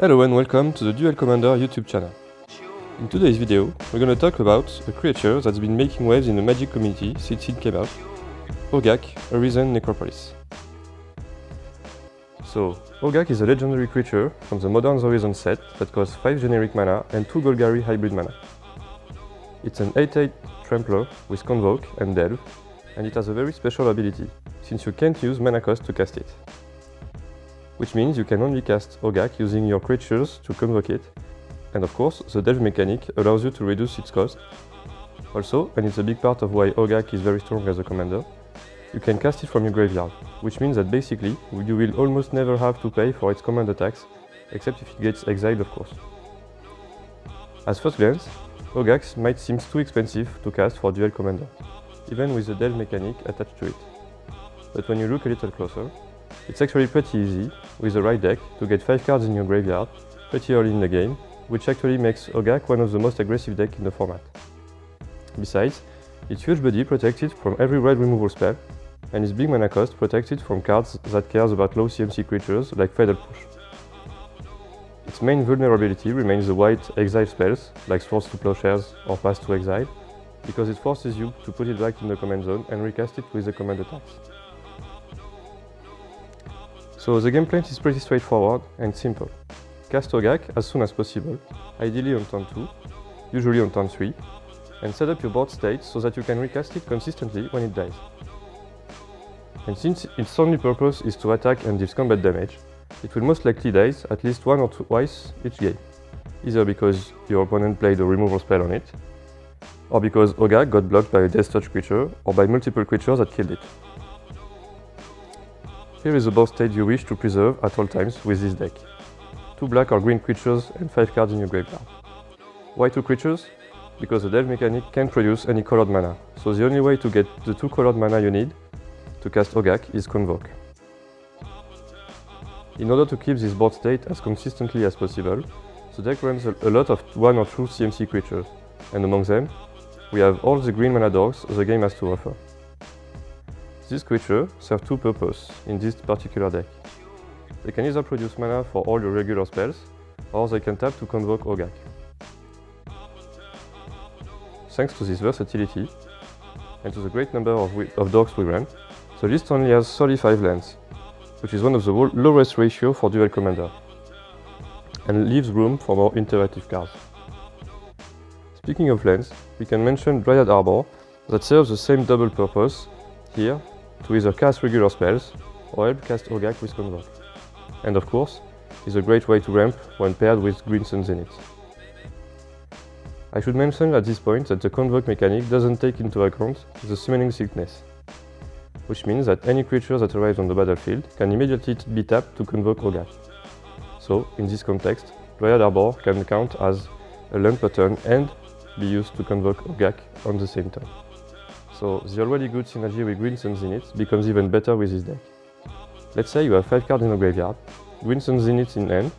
Hello and welcome to the Duel Commander YouTube channel. In today's video, we're going to talk about a creature that's been making waves in the Magic community since it came out, Hogaak, Arisen Necropolis. So, Hogaak is a legendary creature from the Modern Horizon set that costs 5 generic mana and 2 Golgari hybrid mana. It's an 8/8 Trampler with Convoke and Delve, and it has a very special ability, since you can't use mana cost to cast it. Which means you can only cast Hogaak using your creatures to convoke it, and of course the Delve mechanic allows you to reduce its cost. Also, and it's a big part of why Hogaak is very strong as a commander, you can cast it from your graveyard, which means that basically you will almost never have to pay for its command attacks, except if it gets exiled of course. At first glance, Hogaak might seem too expensive to cast for Duel Commander, even with the Delve mechanic attached to it. But when you look a little closer, it's actually pretty easy, with the right deck, to get 5 cards in your graveyard pretty early in the game, which actually makes Hogaak one of the most aggressive decks in the format. Besides, its huge body protects it from every red removal spell, and its big mana cost protects it from cards that cares about low CMC creatures like Fatal Push. Its main vulnerability remains the white exile spells, like Swords to Plowshares or Pass to Exile, because it forces you to put it back in the command zone and recast it with the command attacks. So the game plan is pretty straightforward and simple. Cast Hogaak as soon as possible, ideally on turn 2, usually on turn 3, and set up your board state so that you can recast it consistently when it dies. And since its only purpose is to attack and deal combat damage, it will most likely die at least one or twice each game, either because your opponent played a removal spell on it, or because Hogaak got blocked by a Death Touch creature or by multiple creatures that killed it. Here is the board state you wish to preserve at all times with this deck. 2 black or green creatures and 5 cards in your graveyard. Why 2 creatures? Because the Delve mechanic can't produce any colored mana, so the only way to get the 2 colored mana you need to cast Hogaak is Convoke. In order to keep this board state as consistently as possible, the deck runs a lot of 1 or 2 CMC creatures, and among them, we have all the green mana dogs the game has to offer. These creatures serve 2 purposes in this particular deck. They can either produce mana for all your regular spells, or they can tap to convoke Hogaak. Thanks to this versatility, and to the great number of dogs we run, the list only has 35 lands, which is one of the lowest ratio for Duel Commander, and leaves room for more interactive cards. Speaking of lands, we can mention Dryad Arbor that serves the same double purpose here, to either cast regular spells or help cast Hogaak with Convoke. And of course, is a great way to ramp when paired with Green Sun Zenith. I should mention at this point that the Convoke mechanic doesn't take into account the summoning sickness, which means that any creature that arrives on the battlefield can immediately be tapped to convoke Hogaak. So, in this context, Dryad Arbor can count as a land pattern and be used to convoke Hogaak on the same time. So the already good synergy with Green Sun Zenith becomes even better with this deck. Let's say you have 5 cards in the graveyard, Green Sun Zenith in hand,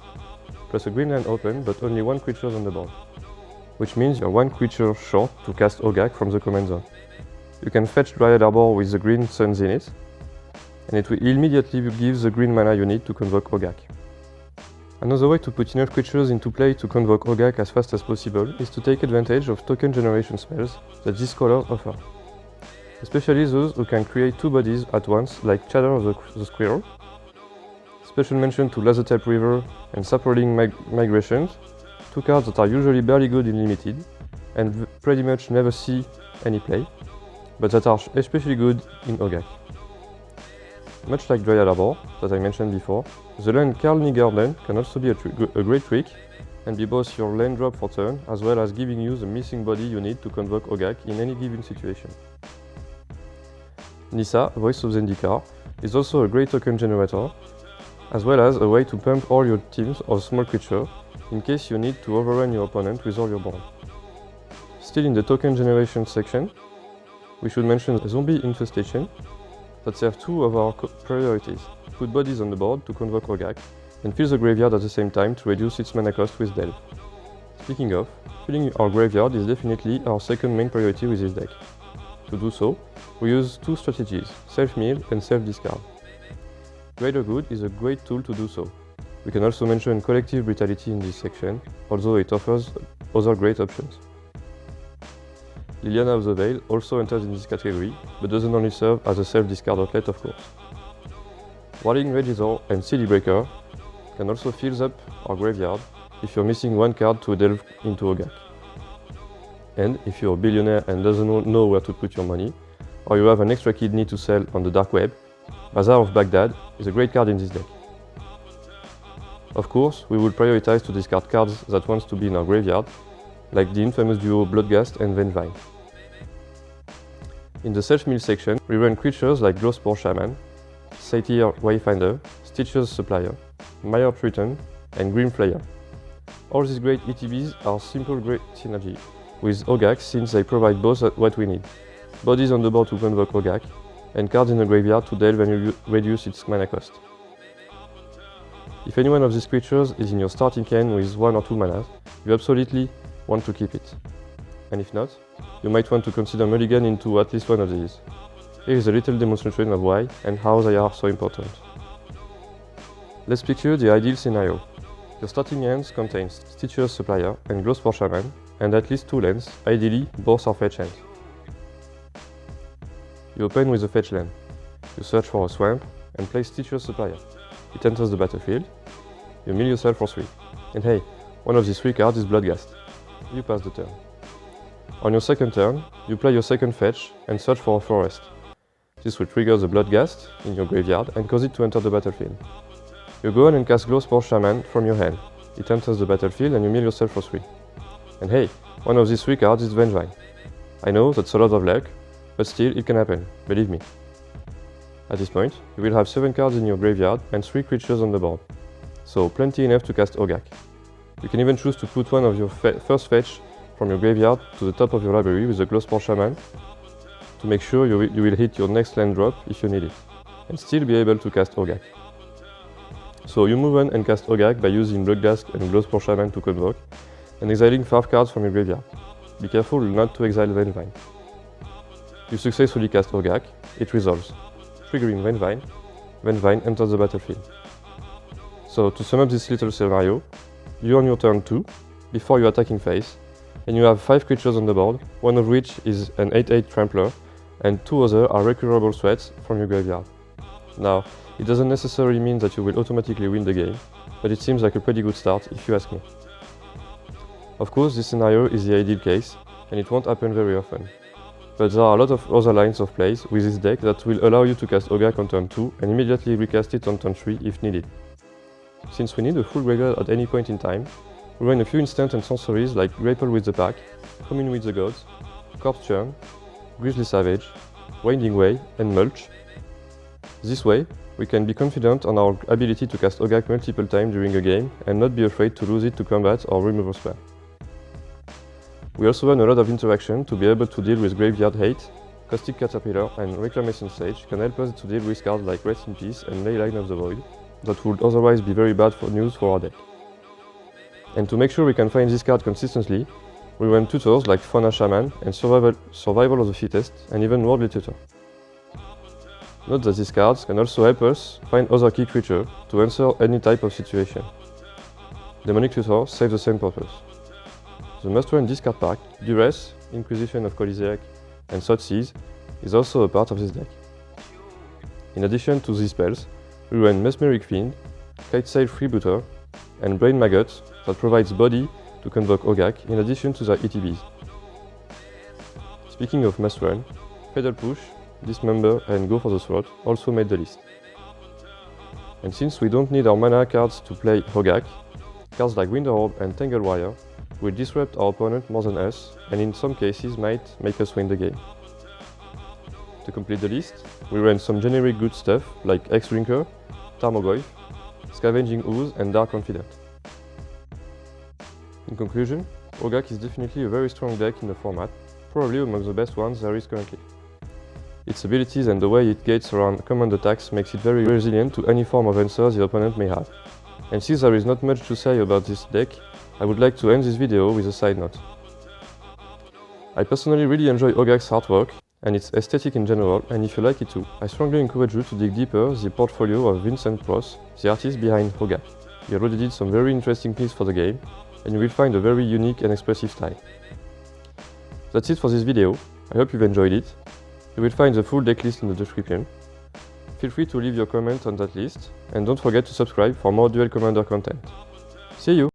plus a green land open but only 1 creature on the board, which means you're 1 creature short to cast Hogaak from the command zone. You can fetch Dryad Arbor with the Green Sun Zenith, and it will immediately give the green mana you need to convoke Hogaak. Another way to put enough creatures into play to convoke Hogaak as fast as possible is to take advantage of token generation spells that these colors offer. Especially those who can create 2 bodies at once, like Chatter of the Squirrel. Special mention to Lazotep River and Saproling Migrations, 2 cards that are usually barely good in Limited, and pretty much never see any play, but that are especially good in Hogaak. Much like Dryad Arbor, that I mentioned before, the land Carlny Garden can also be a great trick, and be both your land drop for turn, as well as giving you the missing body you need to convoke Hogaak in any given situation. Nissa, Voice of Zendikar, is also a great token generator, as well as a way to pump all your teams of small creatures in case you need to overrun your opponent with all your board. Still in the token generation section, we should mention Zombie Infestation, that serve 2 of our priorities: put bodies on the board to convoke Hogaak, and fill the graveyard at the same time to reduce its mana cost with Delve. Speaking of, filling our graveyard is definitely our second main priority with this deck. To do so, we use 2 strategies, self-mill and self-discard. Greater Good is a great tool to do so. We can also mention Collective Brutality in this section, although it offers other great options. Liliana of the Veil also enters in this category, but doesn't only serve as a self-discard outlet, of course. Whirling Regizor and City Breaker can also fill up our graveyard if you're missing one card to delve into Hogaak. And if you're a billionaire and doesn't know where to put your money, or you have an extra kidney to sell on the dark web, Bazaar of Baghdad is a great card in this deck. Of course, we will prioritize to discard cards that want to be in our graveyard, like the infamous duo Bloodghast and Vengevine. In the Self-Mill section, we run creatures like Glowspore Shaman, Satyr Wayfinder, Stitcher's Supplier, Mire Triton, and Grim Flayer. All these great ETBs are simple great synergy with Hogaak since they provide both what we need: bodies on the board to convoke Hogaak, and cards in the graveyard to delve and reduce its mana cost. If any one of these creatures is in your starting can with 1 or 2 manas, you absolutely want to keep it. And if not, you might want to consider mulligan into at least one of these. Here is a little demonstration of why and how they are so important. Let's picture the ideal scenario. Your starting hands contains Stitcher's Supplier and Glowspore Shaman, and at least 2 lands, ideally both are fetch hands. You open with a fetch land. You search for a swamp and play Stitcher's Supplier. It enters the battlefield. You mill yourself for 3. And hey, one of these 3 cards is Bloodghast. You pass the turn. On your second turn, you play your second fetch and search for a forest. This will trigger the Bloodghast in your graveyard and cause it to enter the battlefield. You go on and cast Glowspore Shaman from your hand. It enters the battlefield and you mill yourself for 3. And hey, one of these 3 cards is Vengevine. I know that's a lot of luck, but still it can happen, believe me. At this point, you will have 7 cards in your graveyard and 3 creatures on the board. So plenty enough to cast Hogaak. You can even choose to put one of your first fetch from your graveyard to the top of your library with the Glowspore Shaman to make sure you will hit your next land drop if you need it, and still be able to cast Hogaak. So you move on and cast Hogaak by using Bloodghast and Glowspore Shaman to convoke, and exiling 5 cards from your graveyard. Be careful not to exile Vengevine. You successfully cast Hogaak, it resolves, triggering Vengevine. Vengevine enters the battlefield. So to sum up this little scenario, you're on your turn 2, before your attacking phase, and you have 5 creatures on the board, one of which is an 8/8 Trampler, and 2 others are recurable threats from your graveyard. Now, it doesn't necessarily mean that you will automatically win the game, but it seems like a pretty good start if you ask me. Of course, this scenario is the ideal case, and it won't happen very often. But there are a lot of other lines of plays with this deck that will allow you to cast Hogaak on turn 2 and immediately recast it on turn 3 if needed. Since we need a full graveyard at any point in time, we run a few instant and sorceries like Grapple with the Pack, Commune with the Gods, Corpse Churn, Grizzly Savage, Winding Way, and Mulch. This way, we can be confident on our ability to cast Hogaak multiple times during a game and not be afraid to lose it to combat or removal spell. We also run a lot of interaction to be able to deal with Graveyard Hate. Caustic Caterpillar and Reclamation Sage can help us to deal with cards like Rest in Peace and Leyline of the Void that would otherwise be very bad news for our deck. And to make sure we can find this card consistently, we run tutors like Fauna Shaman and Survival of the Fittest, and even Worldly Tutor. Note that these cards can also help us find other key creatures to answer any type of situation. Demonic Tutor serves the same purpose. The must-run discard pack, Duress, Inquisition of Coliseac, and Thoughtseize is also a part of this deck. In addition to these spells, we run Mesmeric Fiend, Kitesail Freebooter, and Brain Maggot that provides body to convoke Hogaak in addition to their ETBs. Speaking of must-run, Fatal Push, Dismember, and Go for the Throat also made the list. And since we don't need our mana cards to play Hogaak, cards like Winterhold and Tanglewire will disrupt our opponent more than us, and in some cases might make us win the game. To complete the list, we run some generic good stuff like X-Drinker, Tarmogoyf, Scavenging Ooze, and Dark Confidant. In conclusion, Hogaak is definitely a very strong deck in the format, probably among the best ones there is currently. Its abilities and the way it gates around command attacks makes it very resilient to any form of answer the opponent may have. And since there is not much to say about this deck, I would like to end this video with a side note. I personally really enjoy Hogaak's artwork and its aesthetic in general, and if you like it too, I strongly encourage you to dig deeper the portfolio of Vincent Proce, the artist behind Hogaak. He already did some very interesting things for the game, and you will find a very unique and expressive style. That's it for this video. I hope you've enjoyed it. You will find the full decklist in the description. Feel free to leave your comment on that list, and don't forget to subscribe for more Duel Commander content. See you!